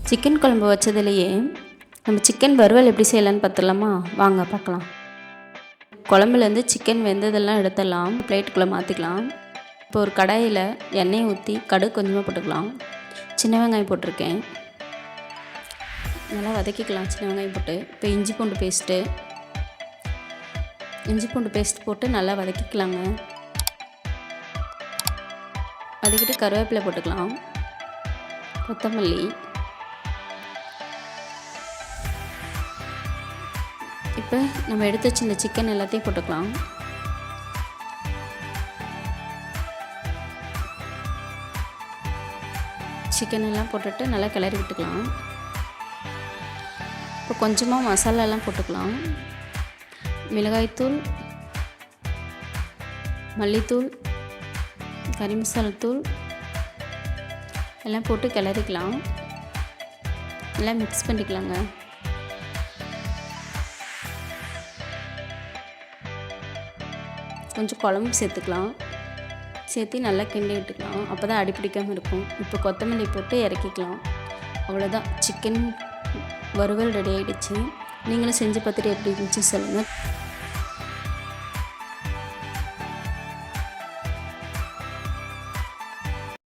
Chicken குழம்பு வச்சதுலேயே நம்ம chicken வறுவல் எப்படி செய்யலான்னு பார்த்துடலாமா? வாங்க பார்க்கலாம். குழம்புலேருந்து சிக்கன் வெந்ததெல்லாம் எடுத்துடலாம், பிளேட்டுக்குள்ளே மாற்றிக்கலாம். இப்போ ஒரு கடாயில் எண்ணெயை ஊற்றி கடுகு கொஞ்சமாக போட்டுக்கலாம். சின்ன வெங்காயம் போட்டிருக்கேன், நல்லா வதக்கிக்கலாம். சின்ன வெங்காயம் போட்டு இப்போ இஞ்சி பூண்டு பேஸ்ட் போட்டு நல்லா வதக்கிக்கலாங்க. வதக்கிட்டு கருவேப்பிலை போட்டுக்கலாம், கொத்தமல்லி, இப்போ நம்ம எடுத்து வச்சு இந்த சிக்கன் எல்லாத்தையும் போட்டுக்கலாம். சிக்கன் எல்லாம் போட்டுட்டு நல்லா கிளறி விட்டுக்கலாம். இப்போ கொஞ்சமாக மசாலாலாம் போட்டுக்கலாம். மிளகாய்த்தூள், மல்லித்தூள், கறி மசாலா தூள் எல்லாம் போட்டு கிளறிக்கலாம். எல்லாம் மிக்ஸ் பண்ணிக்கலாங்க. கொஞ்சம் குழம்பு சேர்த்துக்கலாம். சேர்த்து நல்லா கிண்டி விட்டுக்கலாம், அப்போ தான் அடி பிடிக்காமல் இருக்கும். இப்போ கொத்தமல்லி போட்டு இறக்கிக்கலாம். அவ்வளோதான், சிக்கன் வறுவல் ரெடி ஆகிடுச்சு. நீங்களும் செஞ்சு பார்த்துட்டு எப்படி இருந்துச்சு சொல்லுங்கள்.